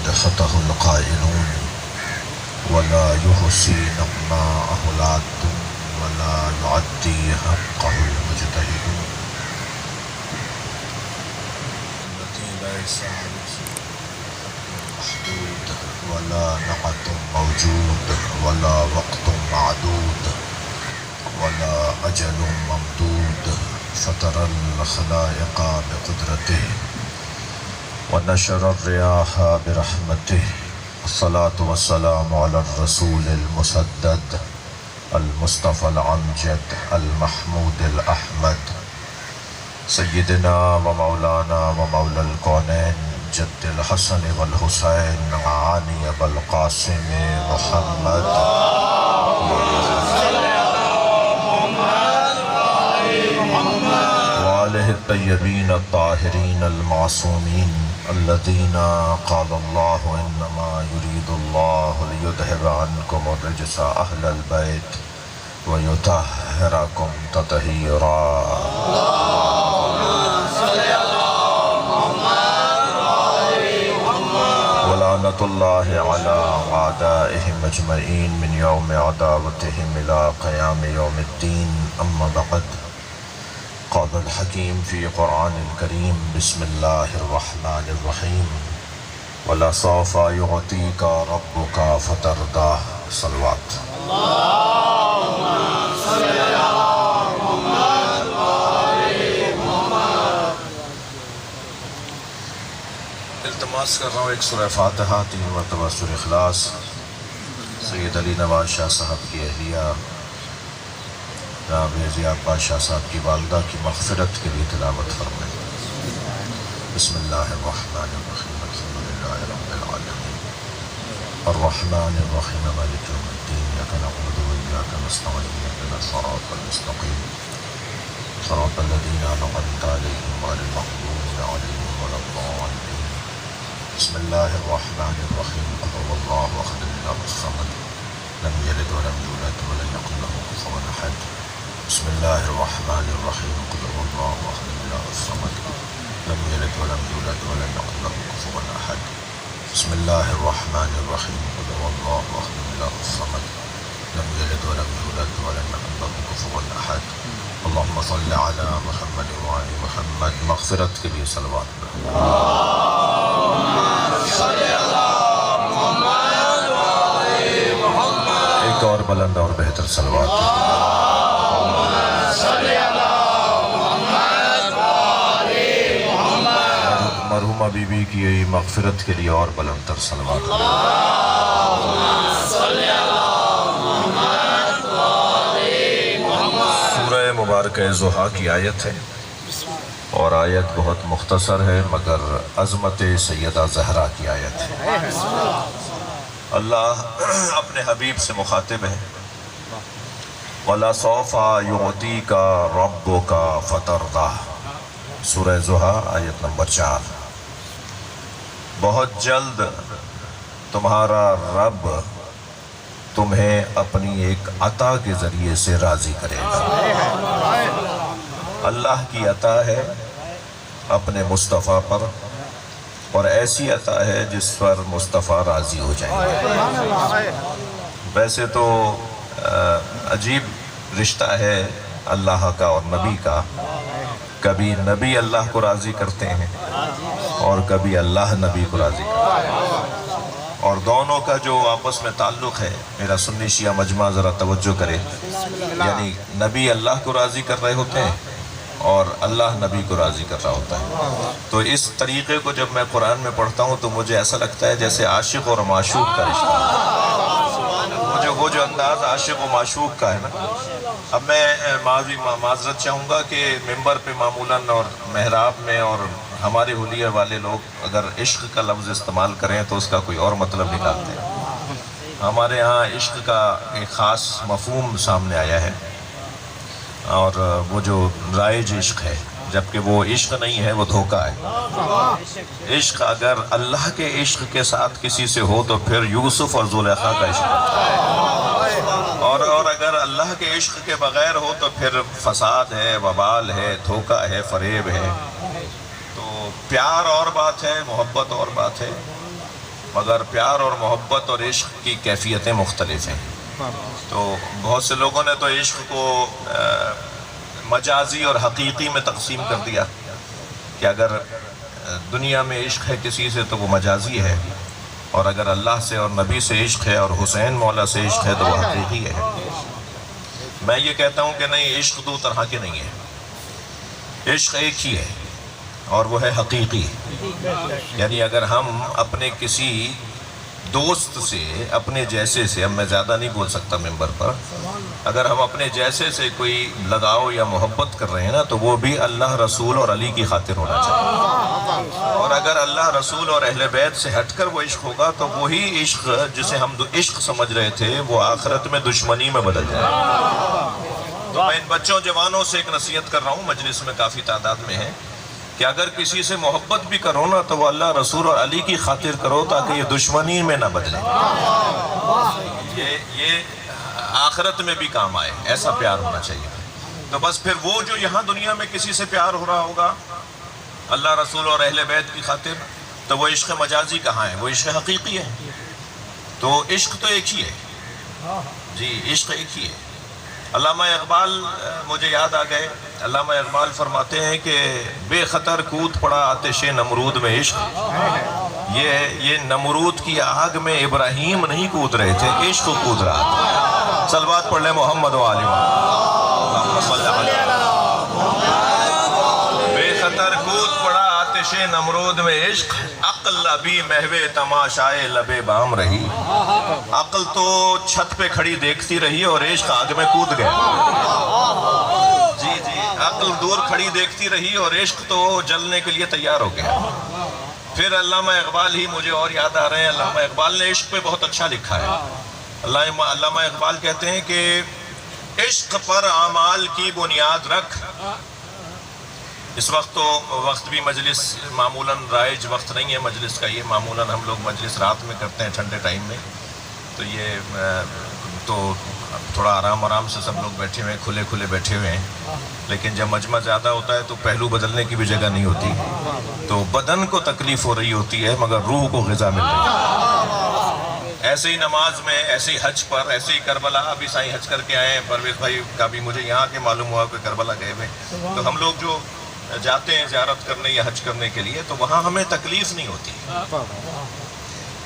مدحته القائلون ولا يحصي نعماءه العد ولا يعدي حقه المجتهدون التي ليس محدود ولا نعت موجود ولا وقت معدود ولا أجل ممدود فطر الخلائق بقدرته ونشر الرياح برحمته الصلاة والسلام على الرسول المسدد المصطفى الأمجد المحمود الأحمد سيدنا ومولانا ومولى الكونين جد الحسن والحسين عاني أبا القاسم محمد وآله الطيبين الطاهرين المعصومين الذين قال الله إنما يريد الله ليذهب عنكم الرجس أهل البيت ويطهركم تطهيرا ولعنة الله على أعدائهم أجمعين من يوم عداوتهم إلى قيام يوم الدين أما بعد قال الحكيم في قرآن الكريم بسم الله الرحمن الرحيم ولسوف يعطيك ربك فترضى صلوات اللهم صل على محمد وآل محمد التماس کر رہا ہوں ایک سورہ فاتحہ 3 مرتبہ سورہ اخلاص سید علی نواز شاہ صاحب کی اہلیہ جناب زیاد بادشاہ صاحب کی والدہ کی مغفرت کے لیے تلاوت فرمائیں بسم اللہ الرحمن الرحیم الحمد للہ رب العالمین الرحمن الرحیم مالک یوم الدین ایاک نعبد و ایاک نستعین اهدنا الصراط المستقیم صراط الذین انعمت علیہم غیر المغضوب علیہم ولا الضالین بسم اللہ الرحمن الرحیم قل هو اللہ احد اللہ الصمد لم یلد ولم یولد ولم یکن له کفوا احد بسم اللہ الرحمن الرحیم قل هو اللہ احد اللہ الصمد لم يلد ولم يولد ولم يكن له كفوا احد بسم اللہ الرحمن الرحیم قل هو اللہ احد اللہ الصمد لم يلد ولم يولد ولم يكن له كفوا احد اللهم صل على محمد وآل محمد مغفرت کے لیے صلوات اللهم صل على محمد وآل محمد ایک اور بلند اور بہتر صلوات مرحومہ بی بی کی مغفرت کے لیے اور بلند تر صلوات سورہ مبارکہ ضحیٰ کی آیت ہے اور آیت بہت مختصر ہے مگر عظمت سیدہ زہرا کی آیت ہے اللہ اپنے حبیب سے مخاطب ہے وَلَسَوْفَ يُعْطِيكَ رَبُّكَ فَتَرْضَىٰ سورہ ضحیٰ آیت نمبر 4 بہت جلد تمہارا رب تمہیں اپنی ایک عطا کے ذریعے سے راضی کرے گا اللہ کی عطا ہے اپنے مصطفیٰ پر اور ایسی عطا ہے جس پر مصطفیٰ راضی ہو جائیں گے ویسے تو عجیب رشتہ ہے اللہ کا اور نبی کا کبھی نبی اللہ کو راضی کرتے ہیں اور کبھی اللہ نبی کو راضی کرتے ہیں اور دونوں کا جو آپس میں تعلق ہے میرا سنی شیعہ مجمع ذرا توجہ کرے یعنی نبی اللہ کو راضی کر رہے ہوتے ہیں اور اللہ نبی کو راضی کر رہا ہوتا ہے تو اس طریقے کو جب میں قرآن میں پڑھتا ہوں تو مجھے ایسا لگتا ہے جیسے عاشق اور معشوق کا رشتہ مجھے وہ جو انداز عاشق و معشوق کا ہے نا اب میں معذرت چاہوں گا کہ ممبر پہ معمولاً اور محراب میں اور ہمارے حلیہ والے لوگ اگر عشق کا لفظ استعمال کریں تو اس کا کوئی اور مطلب نکالتے ہیں ہمارے ہاں عشق کا ایک خاص مفہوم سامنے آیا ہے اور وہ جو رائج عشق ہے جبکہ وہ عشق نہیں ہے وہ دھوکہ ہے عشق اگر اللہ کے عشق کے ساتھ کسی سے ہو تو پھر یوسف اور زلیخا کا عشق ہے اور اگر اللہ کے عشق کے بغیر ہو تو پھر فساد ہے وبال ہے دھوکہ ہے فریب ہے تو پیار اور بات ہے محبت اور بات ہے مگر پیار اور محبت اور عشق کی کیفیتیں مختلف ہیں. تو بہت سے لوگوں نے تو عشق کو مجازی اور حقیقی میں تقسیم کر دیا کہ اگر دنیا میں عشق ہے کسی سے تو وہ مجازی ہے، اور اگر اللہ سے اور نبی سے عشق ہے اور حسین مولا سے عشق ہے تو وہ حقیقی ہے. میں یہ کہتا ہوں کہ نہیں، عشق دو طرح کے نہیں ہے، عشق ایک ہی ہے اور وہ ہے حقیقی. یعنی اگر ہم اپنے کسی دوست سے، اپنے جیسے سے، اب میں زیادہ نہیں بول سکتا ممبر پر، اگر ہم اپنے جیسے سے کوئی لگاؤ یا محبت کر رہے ہیں نا تو وہ بھی اللہ، رسول اور علی کی خاطر ہونا چاہیے. اور اگر اللہ، رسول اور اہل بیت سے ہٹ کر وہ عشق ہوگا تو وہی عشق جسے ہم عشق سمجھ رہے تھے وہ آخرت میں دشمنی میں بدل جائے. تو میں ان بچوں جوانوں سے ایک نصیحت کر رہا ہوں، مجلس میں کافی تعداد میں ہے، کہ اگر کسی سے محبت بھی کرو نا تو وہ اللہ، رسول اور علی کی خاطر کرو تاکہ یہ دشمنی میں نہ بدلے، یہ آخرت میں بھی کام آئے. ایسا پیار ہونا چاہیے. تو بس پھر وہ جو یہاں دنیا میں کسی سے پیار ہو رہا ہوگا اللہ، رسول اور اہل بیت کی خاطر، تو وہ عشق مجازی کہاں ہے، وہ عشق حقیقی ہے. تو عشق تو ایک ہی ہے جی، عشق ایک ہی ہے. علامہ اقبال مجھے یاد آ گئے. علامہ اقبال فرماتے ہیں کہ بے خطر کود پڑا آتش نمرود میں عشق. یہ نمرود کی آگ میں ابراہیم نہیں کود رہے تھے، عشق کود رہا تھا. صلوات پڑھ لیں محمد و آل محمد. بے خطر کود پڑا آتش نمرود میں عشق، عقل ابھی محو تماشائے لبے بام رہی. عقل تو چھت پہ کھڑی دیکھتی رہی اور عشق آگ میں کود گیا. جی جی، عقل دور کھڑی دیکھتی رہی اور عشق تو جلنے کے لیے تیار ہو گیا. پھر علامہ اقبال ہی مجھے اور یاد آ رہے ہیں، علامہ اقبال نے عشق پہ بہت اچھا لکھا ہے. علامہ اقبال کہتے ہیں کہ عشق پر اعمال کی بنیاد رکھ. اس وقت تو وقت بھی مجلس معمولاً رائج وقت نہیں ہے مجلس کا، یہ معمولاً ہم لوگ مجلس رات میں کرتے ہیں ٹھنڈے ٹائم میں. تو یہ تو تھوڑا آرام سے سب لوگ بیٹھے ہوئے ہیں، کھلے کھلے بیٹھے ہوئے ہیں. لیکن جب مجمع زیادہ ہوتا ہے تو پہلو بدلنے کی بھی جگہ نہیں ہوتی. تو بدن کو تکلیف ہو رہی ہوتی ہے مگر روح کو غذا مل رہی ہے. ایسے ہی نماز میں، ایسے ہی حج پر، ایسے ہی کربلا، ابھی سائیں حج کر کے آئے ہیں. پرویز بھائی کا بھی مجھے یہاں کے معلوم ہوا کہ کربلا گئے ہوئے. تو ہم لوگ جو جاتے ہیں زیارت کرنے یا حج کرنے کے لیے تو وہاں ہمیں تکلیف نہیں ہوتی،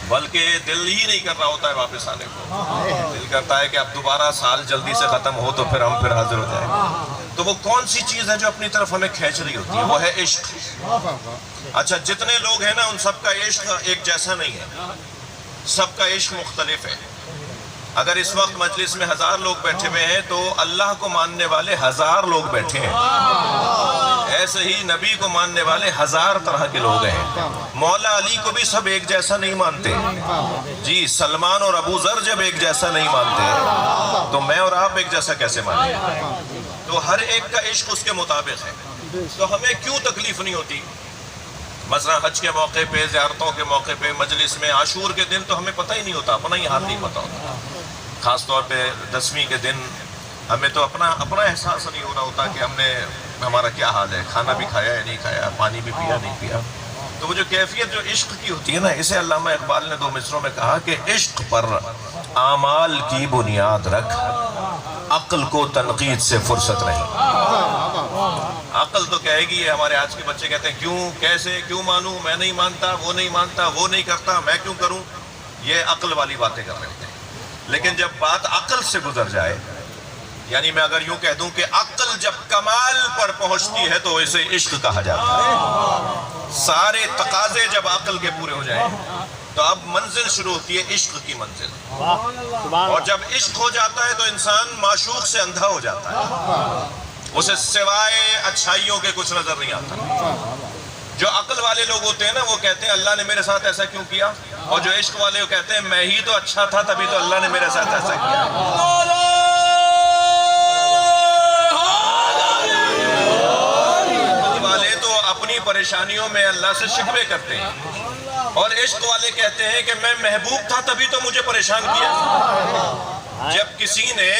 بلکہ دل ہی نہیں کر رہا ہوتا ہے واپس آنے کو. دل کرتا ہے کہ اب دوبارہ سال جلدی سے ختم ہو تو پھر ہم حاضر ہو جائیں. تو وہ کون سی چیز ہے جو اپنی طرف ہمیں کھینچ رہی ہوتی ہے؟ وہ ہے عشق. اچھا، جتنے لوگ ہیں نا ان سب کا عشق ایک جیسا نہیں ہے، سب کا عشق مختلف ہے. اگر اس وقت مجلس میں 1000 لوگ بیٹھے ہوئے ہیں تو اللہ کو ماننے والے 1000 لوگ بیٹھے ہیں. ایسے ہی نبی کو ماننے والے 1000 طرح کے لوگ ہیں. مولا علی کو بھی سب ایک جیسا نہیں مانتے جی. سلمان اور ابو ذر جب ایک جیسا نہیں مانتے تو میں اور آپ ایک جیسا کیسے مانیں؟ تو ہر ایک کا عشق اس کے مطابق ہے. تو ہمیں کیوں تکلیف نہیں ہوتی؟ مثلا حج کے موقع پہ، زیارتوں کے موقع پہ، مجلس میں، عاشور کے دن تو ہمیں پتہ ہی نہیں ہوتا، اپنا ہی حال نہیں پتہ ہوتا. خاص طور پہ 10ویں کے دن ہمیں تو اپنا احساس نہیں ہو رہا ہوتا کہ ہمارا کیا حال ہے، کھانا بھی کھایا ہے نہیں کھایا، پانی بھی پیا نہیں پیا. تو وہ جو کیفیت جو عشق کی ہوتی ہے نا، اسے علامہ اقبال نے 2 مصروں میں کہا کہ عشق پر اعمال کی بنیاد رکھ، عقل کو تنقید سے فرصت نہیں. عقل تو کہے گی، یہ ہمارے آج کے بچے کہتے ہیں کیوں، کیسے، کیوں مانوں، میں نہیں مانتا، وہ نہیں مانتا، وہ نہیں کرتا، میں کیوں کروں. یہ عقل والی باتیں کر رہے ہوتے ہیں. لیکن جب بات عقل سے گزر جائے، یعنی میں اگر یوں کہہ دوں کہ عقل جب کمال پر پہنچتی ہے تو اسے عشق کہا جاتا ہے. سارے تقاضے جب عقل کے پورے ہو جائیں تو اب منزل شروع ہوتی ہے عشق کی منزل. اور جب عشق ہو جاتا ہے تو انسان معشوق سے اندھا ہو جاتا ہے، اسے سوائے اچھائیوں کے کچھ نظر نہیں آتا. جو عقل والے لوگ ہوتے ہیں نا وہ کہتے ہیں اللہ نے میرے ساتھ ایسا کیوں کیا، اور جو عشق والے وہ کہتے ہیں میں ہی تو اچھا تھا تبھی تو اللہ نے میرے ساتھ ایسا کیا. عقل والے تو اپنی پریشانیوں میں اللہ سے شکوے کرتے ہیں، اور عشق والے کہتے ہیں کہ میں محبوب تھا تبھی تو مجھے پریشان کیا. جب کسی نے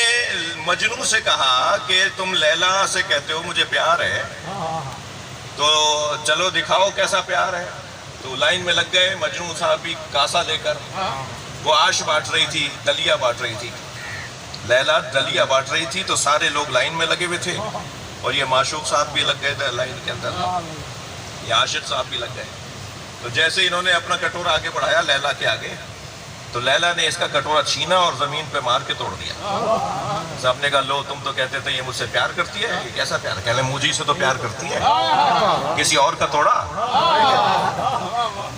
مجنوں سے کہا کہ تم لیلا سے کہتے ہو مجھے پیار ہے، تو چلو دکھاؤ کیسا پیار ہے. تو لائن میں لگ گئے، مجنوں صاحب بھی کاسا لے کر، وہ آش بانٹ رہی تھی، دلیا بانٹ رہی تھی، لیلا دلیا بانٹ رہی تھی، تو سارے لوگ لائن میں لگے ہوئے تھے، اور یہ معشوق صاحب بھی لگ گئے تھے لائن کے اندر، یہ عاشق صاحب بھی لگ گئے۔ تو جیسے انہوں نے اپنا کٹورا آگے بڑھایا لیلا کے آگے، تو لیلا نے اس کا کٹورا چھینا اور زمین پہ مار کے توڑ دیا۔ صاحب نے کہا لو، تم تو کہتے تھے یہ مجھ سے پیار کرتی ہے، یہ کیسا پیار؟ کہنے مجھے سے تو پیار کرتی ہے، کسی اور کا توڑا؟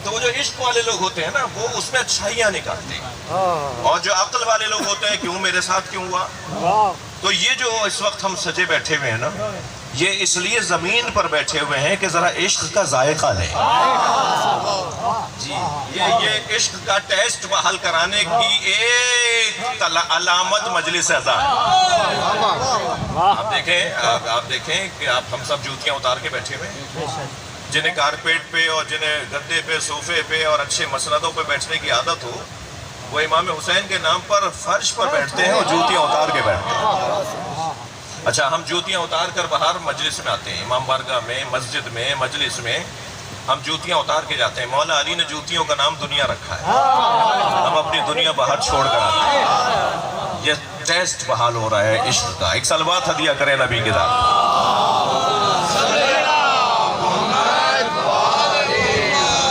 تو وہ جو عشق والے لوگ ہوتے ہیں نا، وہ اس میں اچھائیاں نکالتے ہیں، اور جو عقل والے لوگ ہوتے ہیں کیوں میرے ساتھ کیوں ہوا؟ تو یہ جو اس وقت ہم سجے بیٹھے ہوئے ہیں نا، یہ اس لیے زمین پر بیٹھے ہوئے ہیں کہ ذرا عشق کا ذائقہ لیں جی، یہ عشق کا ٹیسٹ بحال کرانے کی ایک علامت مجلس اعضاء ہے۔ آپ دیکھیں کہ ہم سب جوتیاں اتار کے بیٹھے ہوئے ہیں، جنہیں کارپیٹ پہ اور جنہیں گدے پہ، صوفے پہ اور اچھے مسندوں پہ بیٹھنے کی عادت ہو، وہ امام حسین کے نام پر فرش پر بیٹھتے ہیں اور جوتیاں اتار کے بیٹھتے ہیں۔ اچھا، ہم جوتیاں اتار کر باہر مجلس میں آتے ہیں، امام بارگاہ میں، مسجد میں، مجلس میں ہم جوتیاں اتار کے جاتے ہیں۔ مولا علی نے جوتیوں کا نام دنیا رکھا ہے، ہم اپنی دنیا باہر چھوڑ کر آتے ہیں۔ یہ ٹیسٹ بحال ہو رہا ہے عشق کا۔ ایک صلوات ہدیہ کریں نبی کے ساتھ۔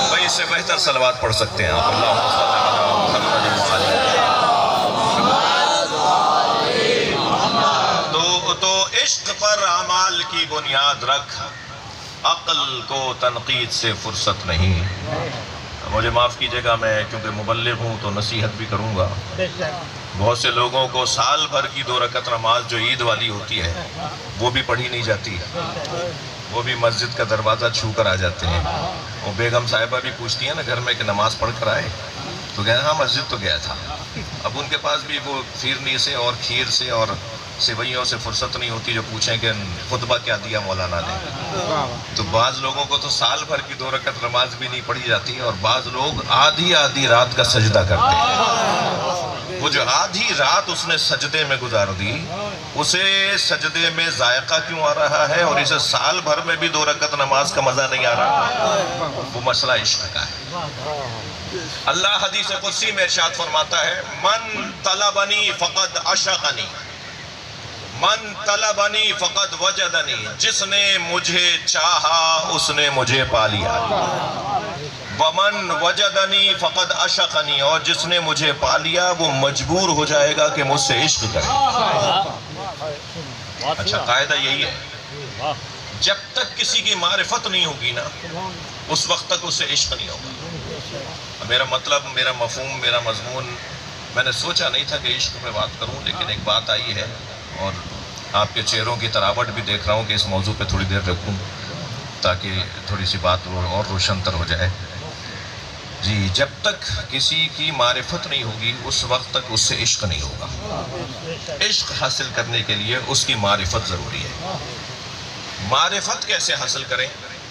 بھائی اس سے بہتر صلوات پڑھ سکتے ہیں آپ، اللہم صلی علی محمد وعلی تو عشق پر اعمال کی بنیاد رکھ، عقل کو تنقید سے فرصت نہیں۔ مجھے معاف کیجیے گا، میں کیونکہ مبلغ ہوں تو نصیحت بھی کروں گا۔ بہت سے لوگوں کو سال بھر کی 2 رکعت نماز جو عید والی ہوتی ہے وہ بھی پڑھی نہیں جاتی، وہ بھی مسجد کا دروازہ چھو کر آ جاتے ہیں۔ وہ بیگم صاحبہ بھی پوچھتی ہیں نا گھر میں کہ نماز پڑھ کر آئے، تو کہتے ہیں ہاں مسجد تو گیا تھا۔ اب ان کے پاس بھی وہ فیرنی سے اور کھیر سے اور سوئیوں سے فرصت نہیں ہوتی جو پوچھیں کہ خطبہ کیا دیا مولانا نے۔ تو بعض لوگوں کو تو سال بھر کی 2 رکعت نماز بھی نہیں پڑھی جاتی، اور بعض لوگ آدھی رات کا سجدہ کرتے ہیں۔ وہ جو آدھی رات اس نے سجدے میں گزار دی، اسے سجدے میں ذائقہ کیوں آ رہا ہے اور اسے سال بھر میں بھی 2 رکعت نماز کا مزہ نہیں آ رہا؟ وہ مسئلہ عشق کا ہے۔ اللہ حدیث قدسی میں ارشاد فرماتا ہے، من طلبنی فقد عشقنی، من طلبنی فقد وجدنی، جس نے مجھے چاہا اس نے مجھے پا لیا، ومن وجدنی فقد عشقنی، اور جس نے مجھے پا لیا وہ مجبور ہو جائے گا کہ مجھ سے عشق کرے۔ اچھا، قاعدہ یہی ہے، جب تک کسی کی معرفت نہیں ہوگی نا، اس وقت تک اسے عشق نہیں ہوگا۔ میرا مطلب، میرا مفہوم، میرا مضمون، میں نے سوچا نہیں تھا کہ عشق پہ بات کروں، لیکن ایک بات آئی ہے، اور آپ کے چہروں کی تراوٹ بھی دیکھ رہا ہوں کہ اس موضوع پہ تھوڑی دیر رکھوں تاکہ تھوڑی سی بات اور روشن تر ہو جائے۔ جی، جب تک کسی کی معرفت نہیں ہوگی اس وقت تک اس سے عشق نہیں ہوگا۔ عشق حاصل کرنے کے لیے اس کی معرفت ضروری ہے۔ معرفت کیسے حاصل کریں؟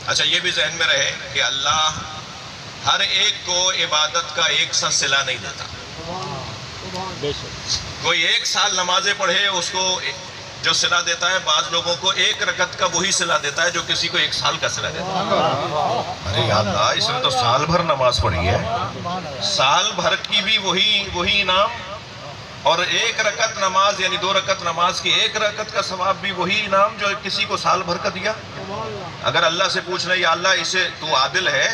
اچھا، یہ بھی ذہن میں رہے کہ اللہ ہر ایک کو عبادت کا ایک سا صلہ نہیں دیتا۔ کوئی 1 سال نمازیں پڑھے، اس کو جو صلہ دیتا ہے، بعض لوگوں کو 1 رکعت کا وہی صلہ دیتا ہے جو کسی کو 1 سال کا صلہ دیتا ہے۔ ارے یا اللہ، اس نے تو سال بھر نماز پڑھی ہے، سال بھر کی بھی وہی انعام، اور 1 رکعت نماز یعنی 2 رکعت نماز کی 1 رکعت کا ثواب بھی وہی انعام جو کسی کو سال بھر کا دیا۔ اگر اللہ سے پوچھ رہے یا اللہ اسے تو عادل ہے،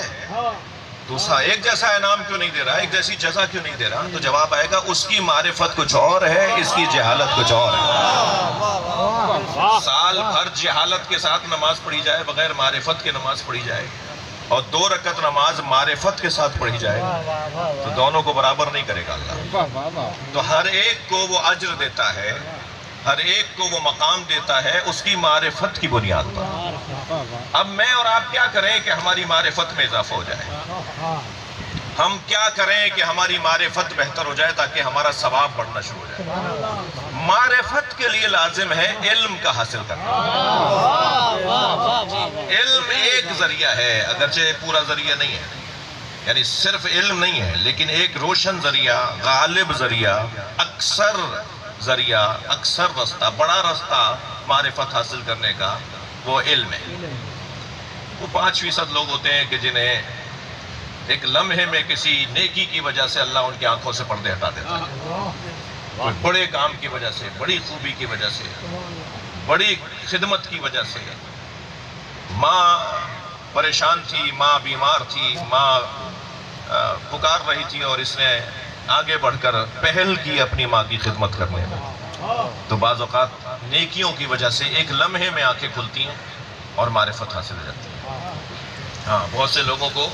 دوسرا ایک جیسا انعام کیوں نہیں دے رہا، ایک جیسی جزا کیوں نہیں دے رہا، تو جواب آئے گا اس کی معرفت کچھ اور ہے، اس کی جہالت کچھ اور ہے۔ سال بھر جہالت کے ساتھ نماز پڑھی جائے، بغیر معرفت کے نماز پڑھی جائے، اور 2 رکعت نماز معرفت کے ساتھ پڑھی جائے، تو دونوں کو برابر نہیں کرے گا اللہ۔ تو ہر ایک کو وہ اجر دیتا ہے، ہر ایک کو وہ مقام دیتا ہے اس کی معرفت کی بنیاد پر۔ اب میں اور آپ کیا کریں کہ ہماری معرفت میں اضافہ ہو جائے؟ ہم کیا کریں کہ ہماری معرفت بہتر ہو جائے تاکہ ہمارا ثواب بڑھنا شروع ہو جائے؟ معرفت کے لیے لازم ہے علم کا حاصل کرنا۔ علم ایک ذریعہ ہے، اگرچہ پورا ذریعہ نہیں ہے، یعنی صرف علم نہیں ہے، لیکن ایک روشن ذریعہ، غالب ذریعہ، اکثر ذریعہ، اکثر رستہ، بڑا رستہ معرفت حاصل کرنے کا وہ علم ہے۔ وہ 5% لوگ ہوتے ہیں کہ جنہیں ایک لمحے میں کسی نیکی کی وجہ سے اللہ ان کی آنکھوں سے پردے ہٹا دیتا ہے، کوئی بڑے کام کی وجہ سے، بڑی خوبی کی وجہ سے، بڑی خدمت کی وجہ سے۔ ماں پریشان تھی، ماں بیمار تھی، ماں پکار رہی تھی، اور اس نے آگے بڑھ کر پہل کی اپنی ماں کی خدمت کرنے میں۔ تو بعض اوقات نیکیوں کی وجہ سے ایک لمحے میں آنکھیں کھلتی ہیں اور معرفت حاصل ہو جاتی ہے۔ ہاں، بہت سے لوگوں کو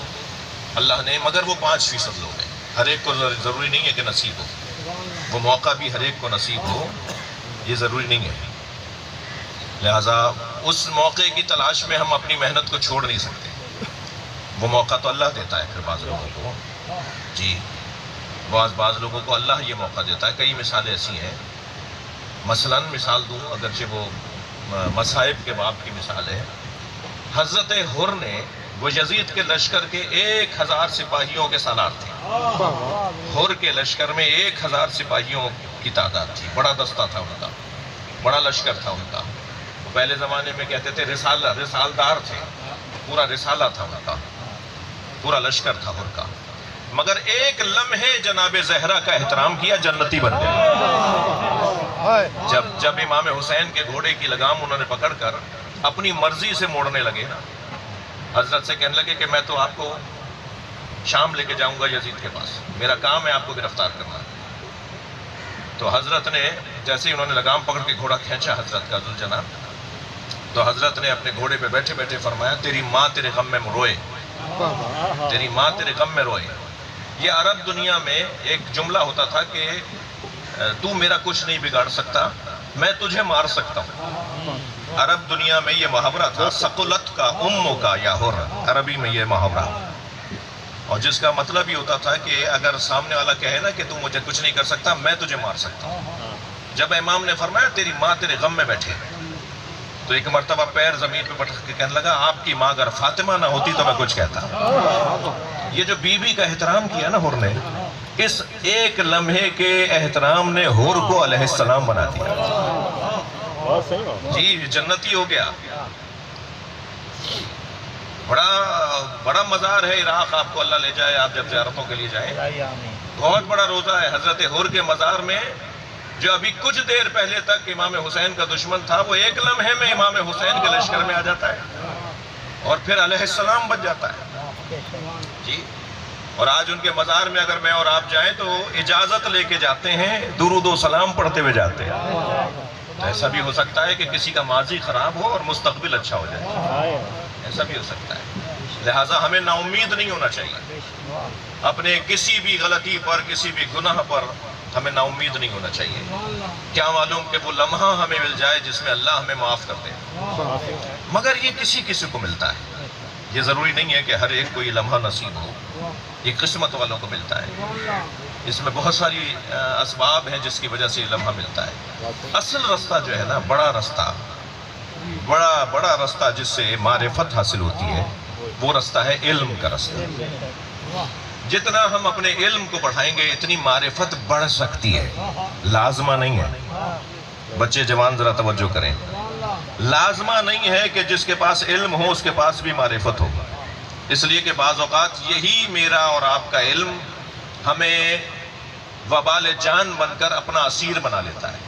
اللہ نے، مگر وہ 5% لوگ ہیں، ہر ایک کو ضروری نہیں ہے کہ نصیب ہو، وہ موقع بھی ہر ایک کو نصیب ہو یہ ضروری نہیں ہے، لہٰذا اس موقع کی تلاش میں ہم اپنی محنت کو چھوڑ نہیں سکتے۔ وہ موقع تو اللہ دیتا ہے پھر بعض لوگوں کو، جی بعض لوگوں کو اللہ یہ موقع دیتا ہے۔ کئی مثالیں ایسی ہیں، مثلاً مثال دوں، اگرچہ وہ مصائب کے باب کی مثال ہے۔ حضرت حر نے، وہ یزید کے لشکر کے 1000 سپاہیوں کے سالار تھے۔ حر کے لشکر میں 1000 سپاہیوں کی تعداد تھی، بڑا دستہ تھا ان کا، بڑا لشکر تھا ان کا۔ پہلے زمانے میں کہتے تھے رسالدار تھے، پورا رسالہ تھا ان کا، پورا لشکر تھا حر کا۔ مگر ایک لمحے جناب زہرا کا احترام کیا، جنتی بن گئے۔ جب امام حسین کے گھوڑے کی لگام انہوں نے پکڑ کر اپنی مرضی سے موڑنے لگے نا، حضرت سے کہنے لگے کہ میں تو آپ کو شام لے کے جاؤں گا یزید کے پاس، میرا کام ہے آپ کو گرفتار کرنا۔ تو حضرت نے جیسے ہی انہوں نے لگام پکڑ کے گھوڑا کھینچا حضرت کا ذوالجناب، تو حضرت نے اپنے گھوڑے پہ بیٹھے بیٹھے فرمایا، تیری ماں تیرے غم میں روئے، تیری ماں تیرے غم میں روئے۔ یہ عرب دنیا میں ایک جملہ ہوتا تھا کہ تو میرا کچھ نہیں بگاڑ سکتا، میں تجھے مار سکتا ہوں۔ عرب دنیا میں یہ محاورہ تھا، ثقلت کا امو کا یا حر، عربی میں یہ محاورہ، اور جس کا مطلب یہ ہوتا تھا کہ اگر سامنے والا کہے نا کہ تو مجھے کچھ نہیں کر سکتا، میں تجھے مار سکتا ہوں۔ جب امام نے فرمایا تیری ماں تیرے غم میں بیٹھے، تو ایک مرتبہ پیر زمین پہ پٹک کے کہنے لگا، آپ کی ماں اگر فاطمہ نہ ہوتی تو میں کچھ کہتا۔ یہ جو بی بی کا احترام کیا نا حر نے، اس ایک لمحے کے احترام نے حر کو علیہ السلام بنا دیا، جی جنتی ہو گیا۔ بڑا مزار ہے عراق، آپ کو اللہ لے جائے، آپ جب زیارتوں کے لیے جائیں، بہت بڑا روضہ ہے حضرت حر کے مزار میں، جو ابھی کچھ دیر پہلے تک امام حسین کا دشمن تھا، وہ ایک لمحے میں امام حسین کے لشکر میں آ جاتا ہے اور پھر علیہ السلام بن جاتا ہے، جی۔ اور آج ان کے مزار میں اگر میں اور آپ جائیں تو اجازت لے کے جاتے ہیں، درود و سلام پڑھتے ہوئے جاتے ہیں۔ تو ایسا بھی ہو سکتا ہے کہ کسی کا ماضی خراب ہو اور مستقبل اچھا ہو جائے، ایسا بھی ہو سکتا ہے، لہٰذا ہمیں نا امید نہیں ہونا چاہیے، اپنے کسی بھی غلطی پر، کسی بھی گناہ پر ہمیں نا امید نہیں ہونا چاہیے۔ کیا معلوم کہ وہ لمحہ ہمیں مل جائے جس میں اللہ ہمیں معاف کر دے، مگر یہ کسی کو ملتا ہے، یہ ضروری نہیں ہے کہ ہر ایک کو یہ لمحہ نصیب ہو، یہ قسمت والوں کو ملتا ہے۔ اس میں بہت ساری اسباب ہیں جس کی وجہ سے یہ لمحہ ملتا ہے۔ اصل رستہ جو ہے نا، بڑا رستہ جس سے معرفت حاصل ہوتی ہے، وہ رستہ ہے علم کا رستہ۔ جتنا ہم اپنے علم کو بڑھائیں گے اتنی معرفت بڑھ سکتی ہے، لازمہ نہیں ہے۔ بچے جوان ذرا توجہ کریں، لازمہ نہیں ہے کہ جس کے پاس علم ہو اس کے پاس بھی معرفت ہو، اس لیے کہ بعض اوقات یہی میرا اور آپ کا علم ہمیں وبال جان بن کر اپنا اسیر بنا لیتا ہے۔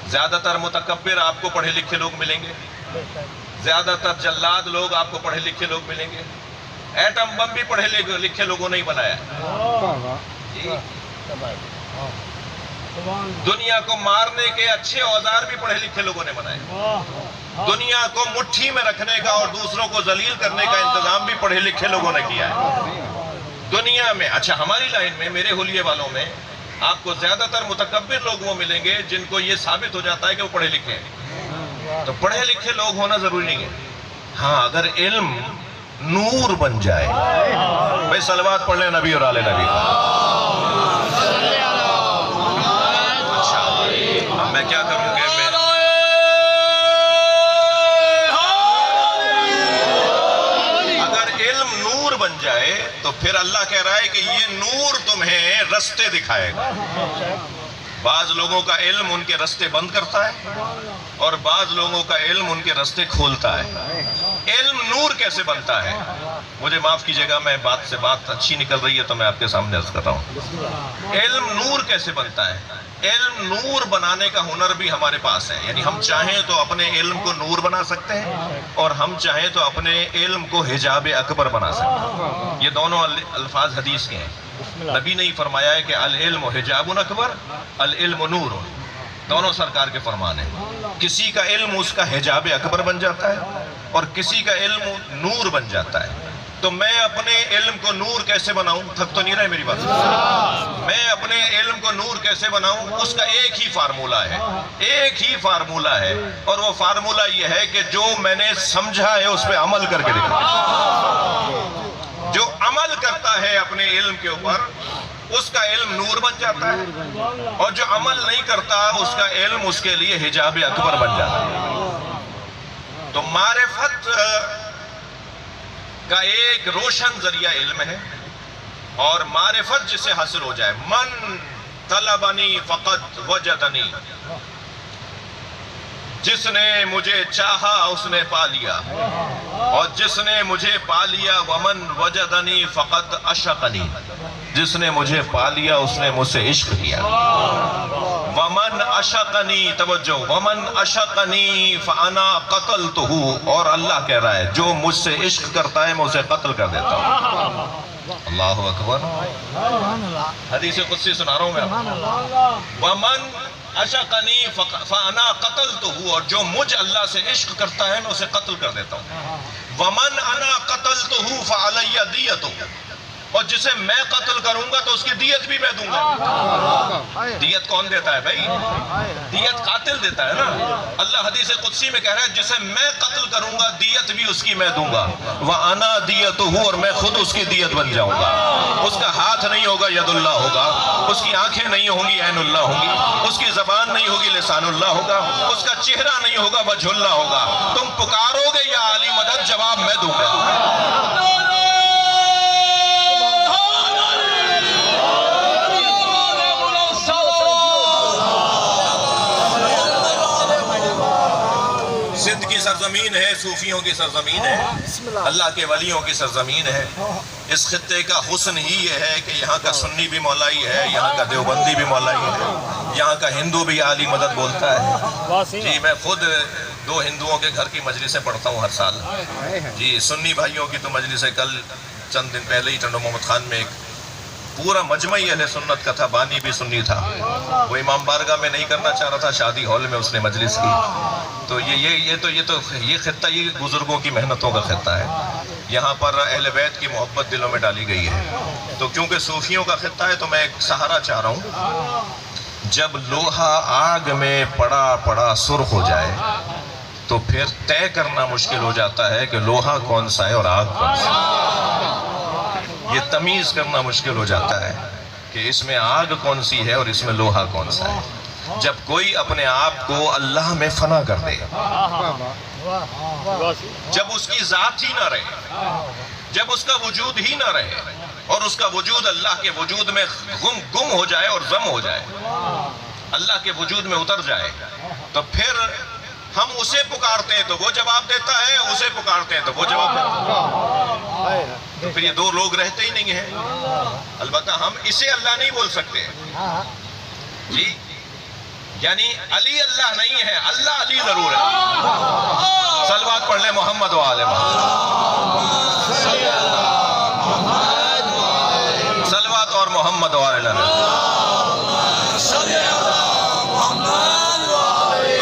زیادہ تر متکبر آپ کو پڑھے لکھے لوگ ملیں گے، زیادہ تر جلاد لوگ آپ کو پڑھے لکھے لوگ ملیں گے۔ ایٹم بم بھی پڑھے لکھے لوگوں نے ہی بنایا ہے، دنیا کو مارنے کے اچھے اوزار بھی پڑھے لکھے لوگوں نے بنائے، دنیا کو مٹھی میں رکھنے کا اور دوسروں کو ذلیل کرنے کا انتظام بھی پڑھے لکھے لوگوں نے کیا ہے دنیا میں۔ اچھا، ہماری لائن میں، میرے حلیے والوں میں آپ کو زیادہ تر متکبر لوگ وہ ملیں گے جن کو یہ ثابت ہو جاتا ہے کہ وہ پڑھے لکھے ہیں۔ تو پڑھے لکھے لوگ ہونا ضروری نہیں ہے، ہاں اگر علم نور بن جائے۔ بھائی صلوات پڑھ لیں نبی اور آل نبی کو۔ اچھا، اب میں کیا کروں گے، اگر علم نور بن جائے تو پھر اللہ کہہ رہا ہے کہ یہ نور تمہیں رستے دکھائے گا۔ بعض لوگوں کا علم ان کے رستے بند کرتا ہے اور بعض لوگوں کا علم ان کے رستے کھولتا ہے۔ علم نور کیسے بنتا ہے؟ مجھے معاف کیجیے گا، میں بات سے بات اچھی نکل رہی ہے تو میں آپ کے سامنے عرض کر رہا ہوں۔ علم نور کیسے بنتا ہے؟ علم نور بنانے کا ہنر بھی ہمارے پاس ہے، یعنی ہم چاہیں تو اپنے علم کو نور بنا سکتے ہیں اور ہم چاہیں تو اپنے علم کو حجاب اکبر بنا سکتے ہیں۔ یہ دونوں الفاظ حدیث کے ہیں۔ نبی نے ہی فرمایا ہے کہ العلم حجاب اکبر، العلم نور، دونوں سرکار کے فرمان ہیں۔ کسی کا علم اس کا حجاب اکبر بن جاتا ہے اور کسی کا علم نور بن جاتا ہے۔ تو میں اپنے علم کو نور کیسے بناؤں؟ تھک تو نہیں رہے میری بات؟ میں اپنے علم کو نور کیسے بناؤں؟ اس کا ایک ہی فارمولہ ہے، ایک ہی فارمولہ ہے، اور وہ فارمولہ یہ ہے کہ جو میں نے سمجھا ہے اس پہ عمل کر کے دکھاؤں۔ جو عمل کرتا ہے اپنے علم کے اوپر اس کا علم نور بن جاتا ہے، اور جو عمل نہیں کرتا اس کا علم اس کے لیے حجاب اکبر بن جاتا ہے۔ تو معرفت کا ایک روشن ذریعہ علم ہے، اور معرفت جسے حاصل ہو جائے، من طلبنی فقط وجدنی، جس نے مجھے چاہا اس نے پا لیا، اور جس نے مجھے پا لیا ومن وجدنی فقط عشقنی، جس نے مجھے پا لیا اس نے مجھ سے عشق کیا۔ ومن عشقنی، توجہ، ومن عشقنی فانا قتلتہ، اور اللہ کہہ رہا ہے جو مجھ سے عشق کرتا ہے میں اسے قتل کر دیتا ہوں۔ اللہ اکبر، حدیث قدسی سنا رہا ہوں میں۔ ومن عشقنی فانا قتلتہ، اور جو مجھ اللہ سے عشق کرتا ہے میں اسے قتل کر دیتا ہوں۔ ومن انا قتلتہ فعلی دیتہ، اور جسے میں قتل کروں گا تو اس کی دیت بھی میں دوں گا۔ دیت کون دیتا ہے بھائی؟ دیت قاتل دیتا ہے نا۔ اللہ حدیث قدسی میں کہہ رہا ہے جسے میں قتل کروں گا دیت بھی اس کی میں دوں گا۔ وَأَنَا دِيَتُهُ، اور میں خود اس کی دیت بن جاؤں گا۔ اس کا ہاتھ نہیں ہوگا، ید اللہ ہوگا۔ اس کی آنکھیں نہیں ہوں گی، عین اللہ ہوں گی۔ اس کی زبان نہیں ہوگی، لسان اللہ ہوگا۔ اس کا چہرہ نہیں ہوگا، وجہ اللہ ہوگا۔ تم پکارو گے یا علی مدد، جواب میں دوں گا۔ سندھ کی سرزمین ہے، صوفیوں کی سرزمین ہے، اللہ کے ولیوں کی سرزمین ہے۔ اس خطے کا حسن ہی یہ ہے کہ یہاں کا سنی بھی مولائی ہے، یہاں کا دیوبندی بھی مولائی ہے، یہاں کا ہندو بھی عالی مدد بولتا ہے۔ جی میں خود 2 ہندوؤں کے گھر کی مجلسیں پڑھتا ہوں ہر سال۔ جی سنی بھائیوں کی تو مجلس ہے، کل چند دن پہلے ہی ٹنڈو محمد خان میں ایک پورا مجمعی اہل سنت کا تھا، بانی بھی سنی تھا۔ وہ امام بارگاہ میں نہیں کرنا چاہ رہا تھا، شادی ہال میں اس نے مجلس کی۔ تو یہ خطہ یہ بزرگوں کی محنتوں کا خطہ ہے۔ یہاں پر اہل بیت کی محبت دلوں میں ڈالی گئی ہے۔ تو کیونکہ صوفیوں کا خطہ ہے تو میں ایک سہارا چاہ رہا ہوں۔ جب لوہا آگ میں پڑا پڑا سرخ ہو جائے تو پھر طے کرنا مشکل ہو جاتا ہے کہ لوہا کون سا ہے اور آگ کون سا ہے۔ یہ تمیز کرنا مشکل ہو جاتا ہے کہ اس میں آگ کون سی ہے اور اس میں لوہا کون سا ہے۔ جب کوئی اپنے آپ کو اللہ میں فنا کر دے، جب اس کی ذات ہی نہ رہے، جب اس کا وجود ہی نہ رہے اور اس کا وجود اللہ کے وجود میں گم ہو جائے اور ضم ہو جائے، اللہ کے وجود میں اتر جائے، تو پھر ہم اسے پکارتے ہیں تو وہ جواب دیتا ہے، اسے پکارتے ہیں تو وہ جواب دیتا ہے۔ تو پھر یہ 2 لوگ رہتے ہی نہیں ہیں۔ البتہ ہم اسے اللہ نہیں بول سکتے جی، یعنی علی اللہ نہیں ہے، اللہ علی ضرور ہے۔ صلوات پڑھ لیں محمد و آل محمد، صلوات اور محمد و آل محمد۔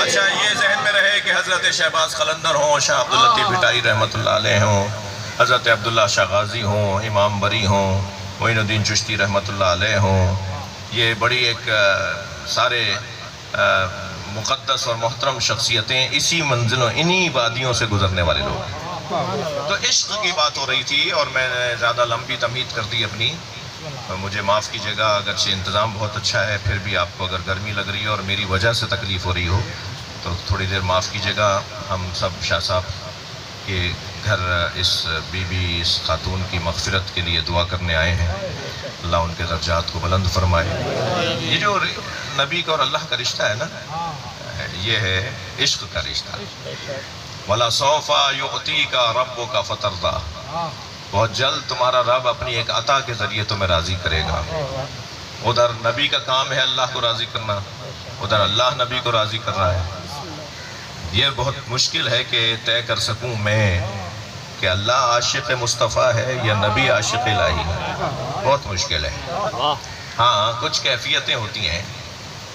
اچھا یہ ذہن میں رہے کہ حضرت شہباز قلندر ہوں، شاہ عبداللطیف بھٹائی رحمۃ اللہ علیہ ہوں، حضرت عبداللہ شاہ غازی ہوں، امام بری ہوں، معین الدین چشتی رحمۃ اللہ علیہ ہوں، یہ بڑی ایک سارے مقدس اور محترم شخصیتیں اسی منزلوں انہی وادیوں سے گزرنے والے لوگ ہیں۔ تو عشق کی بات ہو رہی تھی اور میں نے زیادہ لمبی تمہید کر دی اپنی، مجھے معاف کیجیے گا، اگرچہ انتظام بہت اچھا ہے پھر بھی آپ کو اگر گرمی لگ رہی ہے اور میری وجہ سے تکلیف ہو رہی ہو تو تھوڑی دیر معاف کیجیے گا۔ ہم سب شاہ صاحب کے گھر اس بی بی اس خاتون کی مغفرت کے لیے دعا کرنے آئے ہیں، اللہ ان کے درجات کو بلند فرمائے۔ یہ جو نبی کا اور اللہ کا رشتہ ہے نا، یہ ہے عشق کا رشتہ۔ وَلَا سَوْفَ يُعْطِيكَ رَبُّكَ فَتَرْضَىٰ، بہت جلد تمہارا رب اپنی ایک عطا کے ذریعے تمہیں راضی کرے گا۔ ادھر نبی کا کام ہے اللہ کو راضی کرنا، ادھر اللہ نبی کو راضی کر رہا ہے۔ یہ بہت مشکل ہے کہ طے کر سکوں میں کہ اللہ عاشق مصطفیٰ ہے یا نبی عاشق الہی ہے، بہت مشکل ہے۔ ہاں کچھ کیفیتیں ہوتی ہیں،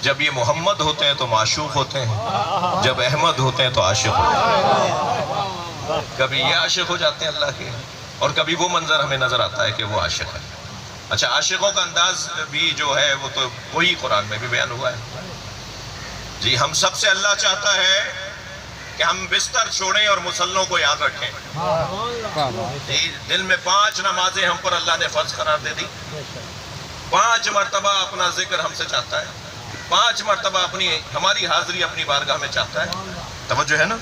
جب یہ محمد ہوتے ہیں تو معشوق ہوتے ہیں، جب احمد ہوتے ہیں تو عاشق ہوتے ہیں۔ کبھی یہ عاشق ہو جاتے ہیں اللہ کے، اور کبھی وہ منظر ہمیں نظر آتا ہے کہ وہ عاشق ہے۔ اچھا عاشقوں کا انداز بھی جو ہے وہ تو وہی قرآن میں بھی بیان ہوا ہے۔ جی ہم سب سے اللہ چاہتا ہے کہ ہم بستر چھوڑیں اور مصلوں کو یاد رکھیں۔ جی دل میں 5 نمازیں ہم پر اللہ نے فرض قرار دے دی، 5 مرتبہ اپنا ذکر ہم سے چاہتا ہے، 5 مرتبہ ہماری حاضری اپنی بارگاہ میں چاہتا ہے۔ توجہ ہے نا؟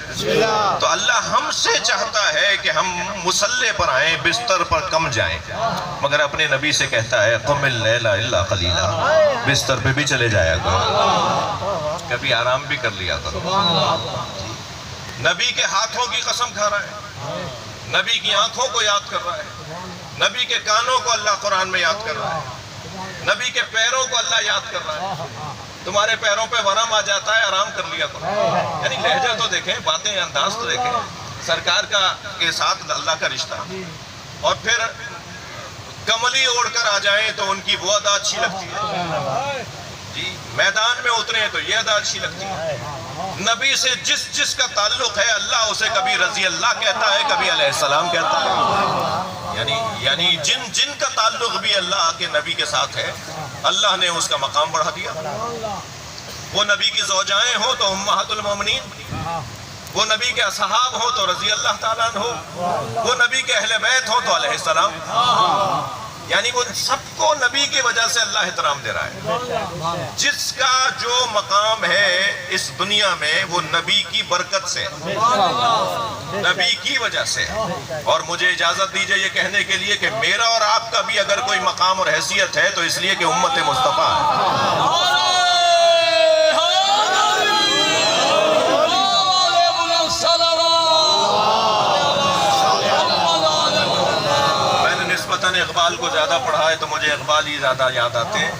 تو اللہ ہم سے چاہتا ہے کہ ہم مصلے پر آئیں، بستر پر کم جائیں، مگر اپنے نبی سے کہتا ہے قم اللیل الا قلیلا، بستر پہ بھی چلے جایا کرو، کبھی آرام بھی کر لیا کرو۔ نبی کے ہاتھوں کی قسم کھا رہا ہے، نبی کی آنکھوں کو یاد کر رہا ہے، نبی کے کانوں کو اللہ قرآن میں یاد کر رہا ہے، نبی کے پیروں کو اللہ یاد کر رہا ہے۔ تمہارے پیروں پہ ورم آ جاتا ہے، آرام کر لیا کرو۔ یعنی لہجہ تو دیکھیں، باتیں انداز تو دیکھیں، سرکار کے ساتھ اللہ کا رشتہ۔ اور پھر کملی اوڑھ کر آ جائیں تو ان کی وہ ادا اچھی لگتی ہے، جی میدان میں اتریں تو یہ ادا اچھی لگتی ہے۔ نبی سے جس کا تعلق ہے اللہ اسے کبھی رضی اللہ کہتا ہے، کبھی علیہ السلام کہتا ہے۔ یعنی جن کا تعلق بھی اللہ کے نبی کے ساتھ ہے، اللہ نے اس کا مقام بڑھا دیا۔ وہ نبی کی زوجائیں ہوں تو امہات المومنین، وہ نبی کے اصحاب ہوں تو رضی اللہ تعالیٰ عنہ، وہ نبی کے اہل بیت ہوں تو علیہ السلام۔ یعنی وہ سب کو نبی کی وجہ سے اللہ احترام دے رہا ہے۔ جس کا جو مقام ہے اس دنیا میں وہ نبی کی برکت سے، نبی کی وجہ سے۔ اور مجھے اجازت دیجئے یہ کہنے کے لیے کہ میرا اور آپ کا بھی اگر کوئی مقام اور حیثیت ہے تو اس لیے کہ امت مصطفیٰ ہے۔ اقبال کو زیادہ پڑھا ہے تو مجھے اقبال ہی زیادہ یاد آتے ہیں۔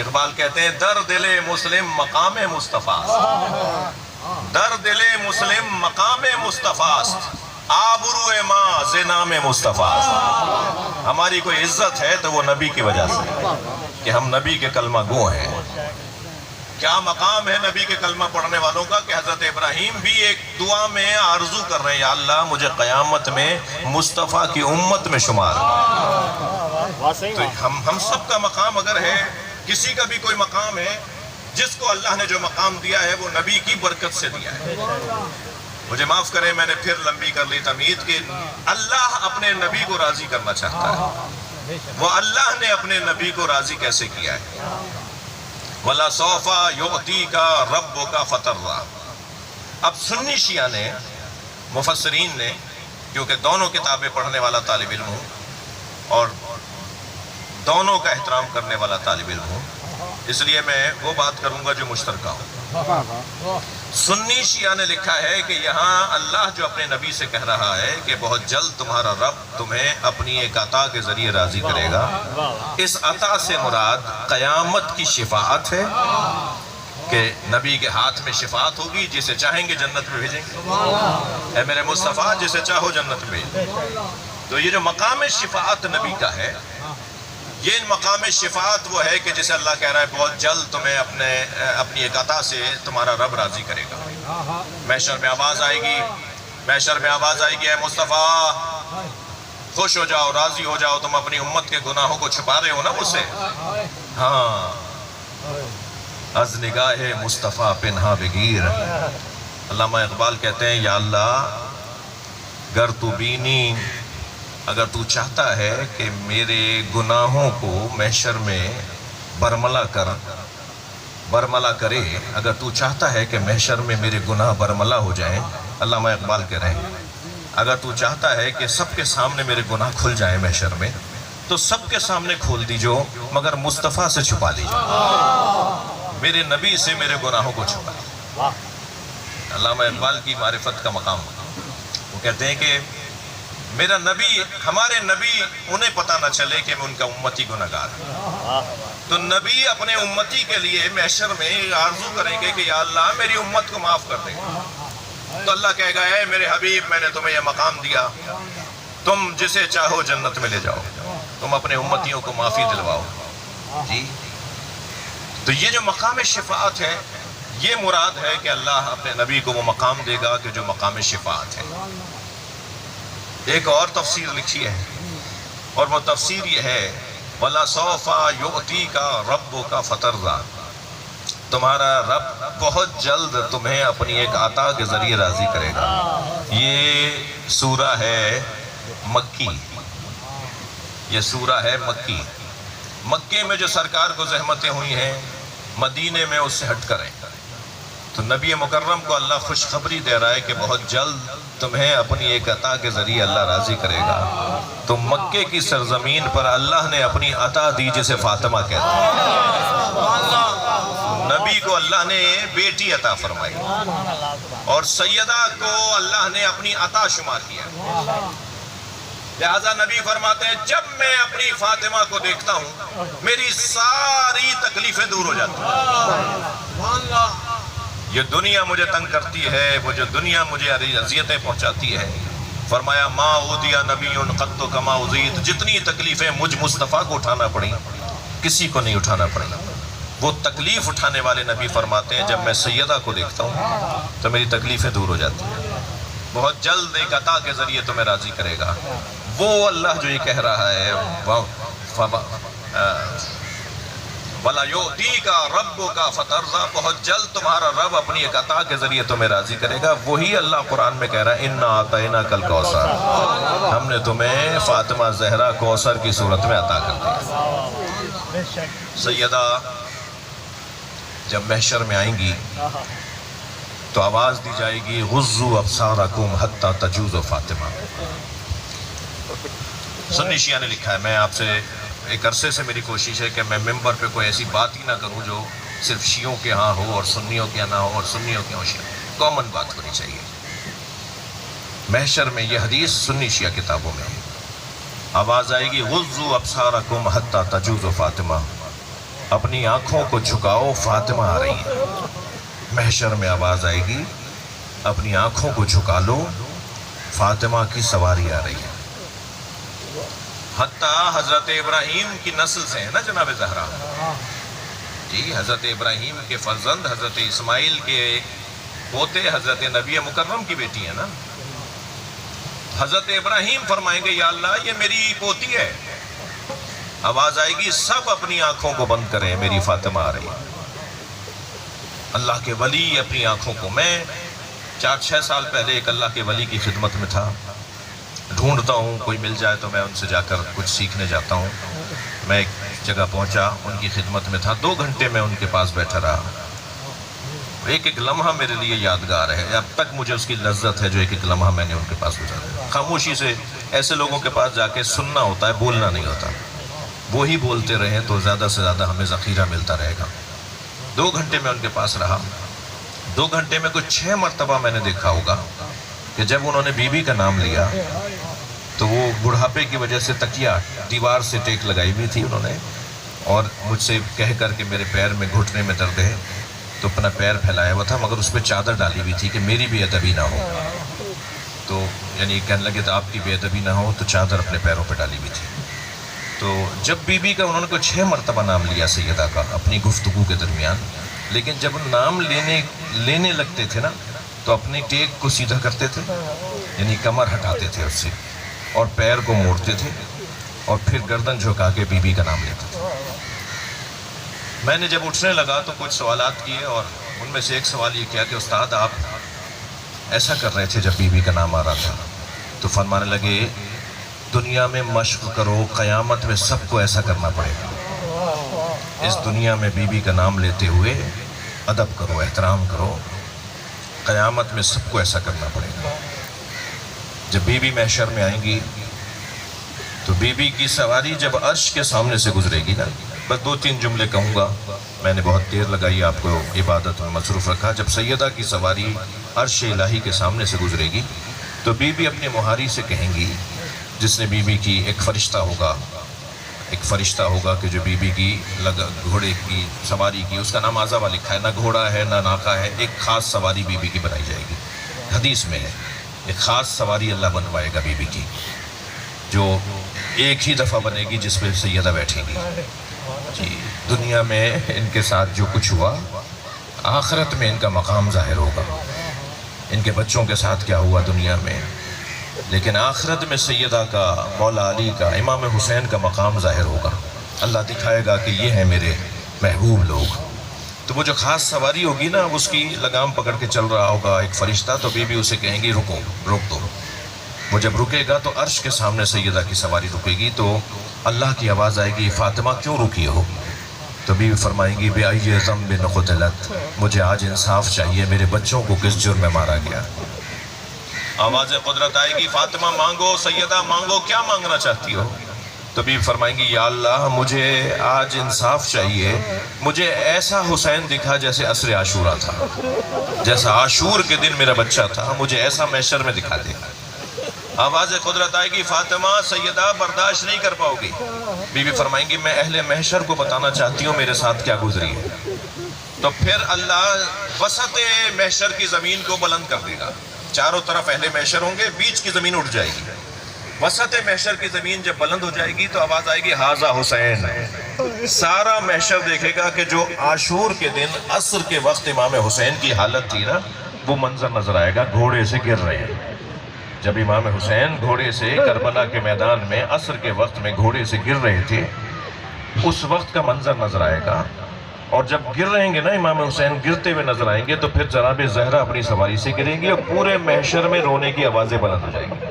اقبال کہتے ہیں در دل مسلم مقام مصطفیٰ، در دل مسلم مقام مصطفیٰ، آبرو ماں ز نام مصطفیٰ۔ ہماری کوئی عزت ہے تو وہ نبی کی وجہ سے کہ ہم نبی کے کلمہ گو ہیں۔ کیا مقام ہے نبی کے کلمہ پڑھنے والوں کا کہ حضرت ابراہیم بھی ایک دعا میں آرزو کر رہے ہیں، یا اللہ مجھے قیامت میں مصطفیٰ کی امت میں شمار۔ تو ہم سب کا مقام اگر ہے، کسی کا بھی کوئی مقام ہے، جس کو اللہ نے جو مقام دیا ہے وہ نبی کی برکت سے دیا ہے۔ مجھے معاف کریں میں نے پھر لمبی کر لی تمہید کہ اللہ اپنے نبی کو راضی کرنا چاہتا ہے۔ وہ اللہ نے اپنے نبی کو راضی کیسے کیا ہے؟ وَلَا سَوْفَ يُعْتِيكَ رَبُّكَ فَتَرْضَىٰ۔ اب سنی شیعہ نے، مفسرین نے، کیونکہ دونوں کتابیں پڑھنے والا طالب علم ہوں اور دونوں کا احترام کرنے والا طالب علم ہوں، اس لیے میں وہ بات کروں گا جو مشترکہ ہو۔ سنی شیعہ نے لکھا ہے کہ یہاں اللہ جو اپنے نبی سے کہہ رہا ہے کہ بہت جلد تمہارا رب تمہیں اپنی ایک عطا کے ذریعے راضی کرے گا، اس عطا سے مراد قیامت کی شفاعت ہے کہ نبی کے ہاتھ میں شفاعت ہوگی، جسے چاہیں گے جنت میں بھیجیں گے، اے میرے مصطفیٰ جسے چاہو جنت میں بھیجیں۔ تو یہ جو مقام شفاعت نبی کا ہے، یہ مقام شفاعت وہ ہے کہ جسے اللہ کہہ رہا ہے بہت جلد تمہیں اپنی ایک عطا سے تمہارا رب راضی کرے گا۔ محشر میں آواز آئے گی، محشر میں آواز آئے گی اے مصطفیٰ خوش ہو جاؤ، راضی ہو جاؤ، تم اپنی امت کے گناہوں کو چھپا رہے ہو نا مجھ سے۔ ہاں از نگاہ مصطفیٰ پنہا بگیر۔ علامہ اقبال کہتے ہیں یا اللہ گر تو بینی، اگر تو چاہتا ہے کہ میرے گناہوں کو محشر میں برملا کرے، اگر تو چاہتا ہے کہ محشر میں میرے گناہ برملا ہو جائیں، علامہ اقبال کہہ رہے ہیں اگر تو چاہتا ہے کہ سب کے سامنے میرے گناہ کھل جائیں محشر میں، تو سب کے سامنے کھول دیجو مگر مصطفیٰ سے چھپا دیجو، میرے نبی سے میرے گناہوں کو چھپا دیجو۔ علامہ اقبال کی معرفت کا مقام، وہ کہتے ہیں کہ میرا نبی، ہمارے نبی، انہیں پتہ نہ چلے کہ میں ان کا امتی گنہگار ہوں، تو نبی اپنے امتی کے لیے محشر میں آرزو کریں گے کہ یا اللہ میری امت کو معاف کر دے، تو اللہ کہے گا اے میرے حبیب میں نے تمہیں یہ مقام دیا، تم جسے چاہو جنت میں لے جاؤ، تم اپنے امتیوں کو معافی دلواؤ۔ جی تو یہ جو مقام شفاعت ہے، یہ مراد ہے کہ اللہ اپنے نبی کو وہ مقام دے گا کہ جو مقام شفاعت ہے۔ ایک اور تفسیر لکھی ہے، اور وہ تفسیر یہ ہے وَلَسَوْفَ يُؤْتِيكَ رَبُّكَ فَتَرْضَىٰ، تمہارا رب بہت جلد تمہیں اپنی ایک عطا کے ذریعے راضی کرے گا۔ یہ سورہ ہے مکی، یہ سورہ ہے مکی۔ مکے میں جو سرکار کو زحمتیں ہوئی ہیں، مدینے میں اس سے ہٹ کر ہیں، تو نبی مکرم کو اللہ خوشخبری دے رہا ہے کہ بہت جلد تمہیں اپنی ایک عطا کے ذریعے اللہ راضی کرے گا۔ تو مکے کی سرزمین پر اللہ نے اپنی عطا دی جسے فاطمہ کہتے ہیں۔ نبی کو اللہ نے بیٹی عطا فرمائی، اور سیدہ کو اللہ نے اپنی عطا شمار کیا۔ لہذا نبی فرماتے ہیں جب میں اپنی فاطمہ کو دیکھتا ہوں میری ساری تکلیفیں دور ہو جاتی ہیں۔ یہ دنیا مجھے تنگ کرتی ہے، وہ جو دنیا مجھے اذیتیں پہنچاتی ہے، فرمایا ما اوذی نبی قط کما اوذیت، جتنی تکلیفیں مجھ مصطفیٰ کو اٹھانا پڑیں کسی کو نہیں اٹھانا پڑیں۔ وہ تکلیف اٹھانے والے نبی فرماتے ہیں جب میں سیدہ کو دیکھتا ہوں تو میری تکلیفیں دور ہو جاتی ہیں، بہت جلد ایک عطا کے ذریعے تمہیں راضی کرے گا۔ وہ اللہ جو یہ کہہ رہا ہے وَلَا يُؤْتِيكَ رَبُّكَ فَتَرْضَىٰ، بہت جلد تمہارا رب اپنی ایک عطا کے ذریعے تمہیں راضی کرے گا، وہی اللہ قرآن میں کہہ رہا ہے اِنَّا أَعْطَيْنَاكَ الْكَوْثَرَ، ہم نے تمہیں فاطمہ زہرا کوثر کی صورت میں عطا کر دیا۔ سیدہ جب محشر میں آئیں گی تو آواز دی جائے گی غضوا ابصارکم حتی تجوز فاطمہ۔ سنی شیعہ نے لکھا ہے، میں آپ سے ایک عرصے سے میری کوشش ہے کہ میں ممبر پہ کوئی ایسی بات ہی نہ کروں جو صرف شیعوں کے ہاں ہو اور سنیوں کے ہاں نہ ہو اور سنیوں کے ہاں شیعہ، کامن بات ہونی چاہیے۔ محشر میں یہ حدیث سنی شیعہ کتابوں میں آواز آئے گی غضوا ابصارکم حتی تجوز فاطمہ، اپنی آنکھوں کو جھکاؤ فاطمہ آ رہی ہے۔ محشر میں آواز آئے گی اپنی آنکھوں کو جھکا لو فاطمہ کی سواری آ رہی ہے۔ حتیٰ حضرت ابراہیم کی نسل سے ہے نا جناب زہرا، جی حضرت ابراہیم کے فرزند حضرت اسماعیل کے پوتے حضرت نبی مکرم کی بیٹی ہے نا۔ حضرت ابراہیم فرمائیں گے یا اللہ یہ میری پوتی ہے، آواز آئے گی سب اپنی آنکھوں کو بند کریں میری فاطمہ آ رہی ہے۔ اللہ کے ولی اپنی آنکھوں کو، میں 4-6 سال پہلے ایک اللہ کے ولی کی خدمت میں تھا، ڈھونڈتا ہوں کوئی مل جائے تو میں ان سے جا کر کچھ سیکھنے جاتا ہوں۔ میں ایک جگہ پہنچا، ان کی خدمت میں تھا، 2 گھنٹے میں ان کے پاس بیٹھا رہا۔ ایک ایک لمحہ میرے لیے یادگار ہے، اب تک مجھے اس کی لذت ہے جو ایک ایک لمحہ میں نے ان کے پاس گزارا۔ خاموشی سے ایسے لوگوں کے پاس جا کے سننا ہوتا ہے، بولنا نہیں ہوتا، وہی بولتے رہیں تو زیادہ سے زیادہ ہمیں ذخیرہ ملتا رہے گا۔ 2 گھنٹے میں ان کے پاس رہا، 2 گھنٹے میں کچھ 6 مرتبہ میں نے دیکھا ہوگا کہ جب انہوں نے بی بی کا نام لیا تو وہ بڑھاپے کی وجہ سے تکیہ دیوار سے ٹیک لگائی ہوئی تھی انہوں نے، اور مجھ سے کہہ کر کہ میرے پیر میں گھٹنے میں درد ہے تو اپنا پیر پھیلایا ہوا تھا، مگر اس پہ چادر ڈالی ہوئی تھی کہ میری بے ادبی نہ ہو، تو یعنی کہنے لگے تو آپ کی بے ادبی نہ ہو، تو چادر اپنے پیروں پہ ڈالی ہوئی تھی۔ تو جب بی بی کا انہوں نے کوئی 6 مرتبہ نام لیا سیدہ کا اپنی گفتگو کے درمیان، لیکن جب نام لینے لگتے تھے نا تو اپنی ٹیک کو سیدھا کرتے تھے، یعنی کمر ہٹاتے تھے اس سے اور پیر کو موڑتے تھے اور پھر گردن جھکا کے بی بی کا نام لیتے تھے۔ میں نے جب اٹھنے لگا تو کچھ سوالات کیے، اور ان میں سے ایک سوال یہ کیا کہ استاد آپ ایسا کر رہے تھے جب بی بی کا نام آ رہا تھا، تو فرمانے لگے دنیا میں مشق کرو، قیامت میں سب کو ایسا کرنا پڑے گا۔ اس دنیا میں بی بی کا نام لیتے ہوئے ادب کرو، احترام کرو، قیامت میں سب کو ایسا کرنا پڑے گا۔ جب بی بی محشر میں آئیں گی تو بی بی کی سواری جب عرش کے سامنے سے گزرے گی نا، بس 2-3 جملے کہوں گا، میں نے بہت دیر لگائی آپ کو عبادت میں مصروف رکھا۔ جب سیدہ کی سواری عرش الہی کے سامنے سے گزرے گی تو بی بی اپنے مہاری سے کہیں گی جس نے بی بی کی ایک فرشتہ ہوگا کہ جو بی بی کی گھوڑے کی سواری کی، اس کا نام عذابہ لکھا ہے، نہ گھوڑا ہے نہ ناکا ہے، ایک خاص سواری بی بی کی بنائی جائے گی۔ حدیث میں ہے ایک خاص سواری اللہ بنوائے گا بی بی کی، جو ایک ہی دفعہ بنے گی، جس پہ سیدہ بیٹھیں گی۔ جی دنیا میں ان کے ساتھ جو کچھ ہوا، آخرت میں ان کا مقام ظاہر ہوگا۔ ان کے بچوں کے ساتھ کیا ہوا دنیا میں، لیکن آخرت میں سیدہ کا، مولا علی کا، امام حسین کا مقام ظاہر ہوگا۔ اللہ دکھائے گا کہ یہ ہیں میرے محبوب لوگ۔ تو وہ جو خاص سواری ہوگی نا، اس کی لگام پکڑ کے چل رہا ہوگا ایک فرشتہ، تو بی بی اسے کہیں گی رکو، روک دو۔ وہ جب رکے گا تو عرش کے سامنے سیدہ کی سواری رکے گی، تو اللہ کی آواز آئے گی، فاطمہ کیوں رکی ہو؟ تو بی بی فرمائیں گی بِأَيِّ ذَنبٍ قُتِلَتْ، مجھے آج انصاف چاہیے، میرے بچوں کو کس جرم میں مارا گیا۔ آواز قدرت آئے گی، فاطمہ مانگو، سیدہ مانگو، کیا مانگنا چاہتی ہو؟ تو بی بی فرمائیں گی یا اللہ مجھے آج انصاف چاہیے، مجھے ایسا حسین دکھا جیسے عصر عاشورہ تھا، جیسا عاشور کے دن میرا بچہ تھا، مجھے ایسا محشر میں دکھا دے۔ آواز قدرت آئے گی، فاطمہ سیدہ برداشت نہیں کر پاؤ گی۔ بی بی فرمائیں گی میں اہل محشر کو بتانا چاہتی ہوں میرے ساتھ کیا گزری ہے۔ تو پھر اللہ وسط محشر کی زمین کو بلند کر دے گا، چاروں طرف اہل محشر ہوں گے، بیچ کی زمین اٹھ جائے گی۔ وسط محشر کی زمین جب بلند ہو جائے گی تو آواز آئے گی ھذا حسین۔ سارا محشر دیکھے گا کہ جو عاشور کے دن عصر کے وقت امام حسین کی حالت تھی نا، وہ منظر نظر آئے گا، گھوڑے سے گر رہے ہیں۔ جب امام حسین گھوڑے سے کربلا کے میدان میں عصر کے وقت میں گھوڑے سے گر رہے تھے، اس وقت کا منظر نظر آئے گا۔ اور جب گر رہیں گے نا امام حسین، گرتے ہوئے نظر آئیں گے، تو پھر جناب زہرا اپنی سواری سے گریں گی اور پورے محشر میں رونے کی آوازیں بلند ہو جائیں گی۔